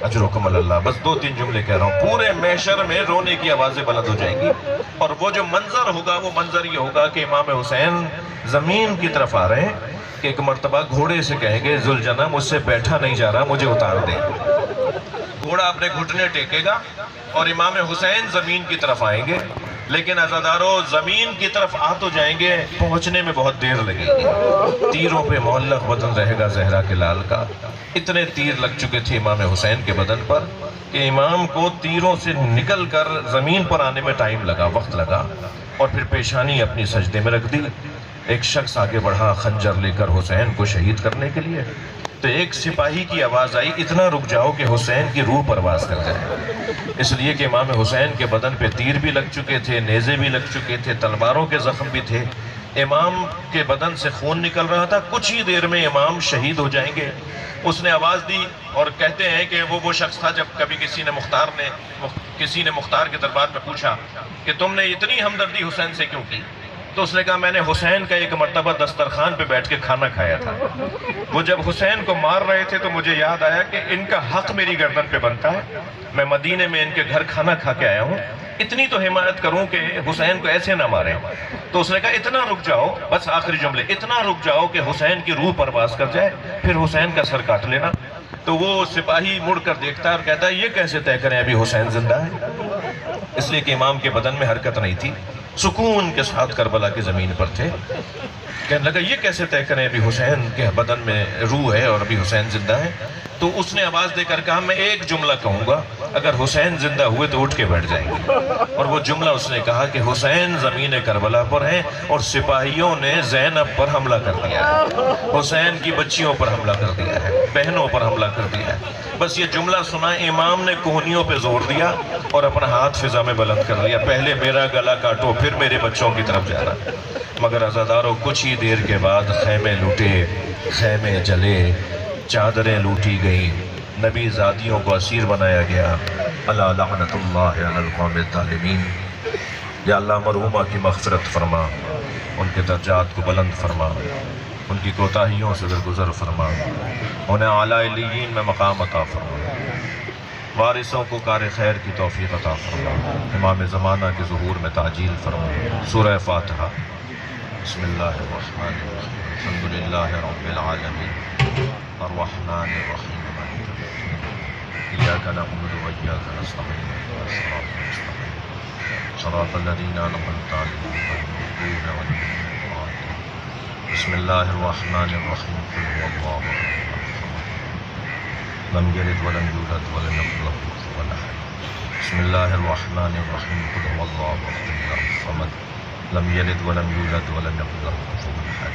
اجرکم اللہ، بس 2-3 جملے کہہ رہا ہوں، پورے محشر میں رونے کی آوازیں بلند ہو جائیں گی۔ اور وہ جو منظر ہوگا، وہ منظر یہ ہوگا کہ امام حسین زمین کی طرف آ رہے ہیں، کہ ایک مرتبہ گھوڑے سے کہیں گے ذوالجناح مجھ سے بیٹھا نہیں جا رہا، مجھے اتار دیں۔ گھوڑا اپنے گھٹنے ٹیکے گا اور امام حسین زمین کی طرف آئیں گے، لیکن عزادارو زمین کی طرف آ تو جائیں گے، پہنچنے میں بہت دیر لگے گی۔ تیروں پہ معلق بدن رہے گا زہرا کے لال کا۔ اتنے تیر لگ چکے تھے امام حسین کے بدن پر کہ امام کو تیروں سے نکل کر زمین پر آنے میں ٹائم لگا، وقت لگا، اور پھر پیشانی اپنی سجدے میں رکھ دی۔ ایک شخص آگے بڑھا خنجر لے کر حسین کو شہید کرنے کے لیے، تو ایک سپاہی کی آواز آئی اتنا رک جاؤ کہ حسین کی روح پرواز کر جائے۔ اس لیے کہ امام حسین کے بدن پہ تیر بھی لگ چکے تھے، نیزے بھی لگ چکے تھے، تلواروں کے زخم بھی تھے، امام کے بدن سے خون نکل رہا تھا، کچھ ہی دیر میں امام شہید ہو جائیں گے۔ اس نے آواز دی، اور کہتے ہیں کہ وہ شخص تھا جب کبھی کسی نے مختار کے دربار میں پوچھا کہ تم نے اتنی ہمدردی حسین سے کیوں کی، تو اس نے کہا میں نے حسین کا ایک مرتبہ دسترخوان پہ بیٹھ کے کھانا کھایا تھا، وہ جب حسین کو مار رہے تھے تو مجھے یاد آیا کہ ان کا حق میری گردن پہ بنتا ہے، میں مدینے میں ان کے گھر کھانا کھا کے آیا ہوں، اتنی تو حمایت کروں کہ حسین کو ایسے نہ ماریں۔ تو اس نے کہا اتنا رک جاؤ، بس آخری جملے، اتنا رک جاؤ کہ حسین کی روح پرواز کر جائے، پھر حسین کا سر کاٹ لینا۔ تو وہ سپاہی مڑ کر دیکھتا ہے اور کہتا ہے یہ کیسے طے کریں ابھی حسین زندہ ہے؟ اس لیے کہ امام کے بدن میں حرکت نہیں تھی، سکون کے ساتھ کربلا کی زمین پر تھے۔ کہنے لگا یہ کیسے طے کریں ابھی حسین کے بدن میں روح ہے اور ابھی حسین زندہ ہے؟ تو اس نے آواز دے کر کہا میں ایک جملہ کہوں گا، اگر حسین زندہ ہوئے تو اٹھ کے بیٹھ جائیں گے۔ اور وہ جملہ اس نے کہا کہ حسین زمین کربلا پر ہیں اور سپاہیوں نے زینب پر حملہ کر دیا ہے، حسین کی بچیوں پر حملہ کر دیا ہے، بہنوں پر حملہ کر دیا ہے۔ بس یہ جملہ سنا، امام نے کوہنیوں پہ زور دیا اور اپنا ہاتھ فضا میں بلند کر لیا، پہلے میرا گلا کاٹو پھر میرے بچوں کی طرف جانا۔ مگر عزاداروں کچھ ہی دیر کے بعد خیمے لوٹے، خیمے جلے، چادریں لوٹی گئیں، نبی زادیوں کو اسیر بنایا گیا۔ الا لعنت اللہ علی القوم الظالمین۔ یا اللہ مرحومہ کی مغفرت فرما، ان کے درجات کو بلند فرما، ان کی کوتاہیوں سے درگزر فرما، انہیں اعلی علیین میں مقام عطا فرما، وارثوں کو کار خیر کی توفیق عطا فرما، امام زمانہ کے ظہور میں تعجیل فرما۔ سورہ فاتحہ۔ بسم اللہ الرحمن الرحیم، الحمدللہ رب العالمین، الرحمن الرحیم، ایاک نعبد و ایاک نستعین، صراط المستقیم، صراط الذین انعمت علیہم غیر المغضوب علیہم ولا الضالین۔ بسم اللہ الرحمن الرحیم، قل هو اللہ احد، لم یلد ولم یولد ولم یکن لہ هو أحد بسم الله الرحمن الرحيم قل هو الله أحد الله الصمد لم يلد ولم يولد ولم يكن له كفوا أحد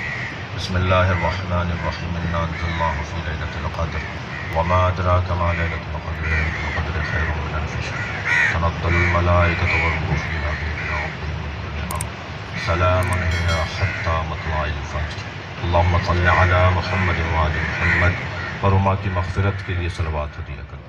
بسم الله الرحمن الرحيم إنا أنزلناه في ليلة القدر وما أدراك ما ليلة القدر ليلة القدر خير من ألف شهر تنزل الملائكة والروح فيها بإذن ربهم من كل أمر سلام هي حتى مطلع الفجر اللهم صل على محمد وآل محمد اور اماں کی مغفرت کے لیے صلوات ہدیہ کر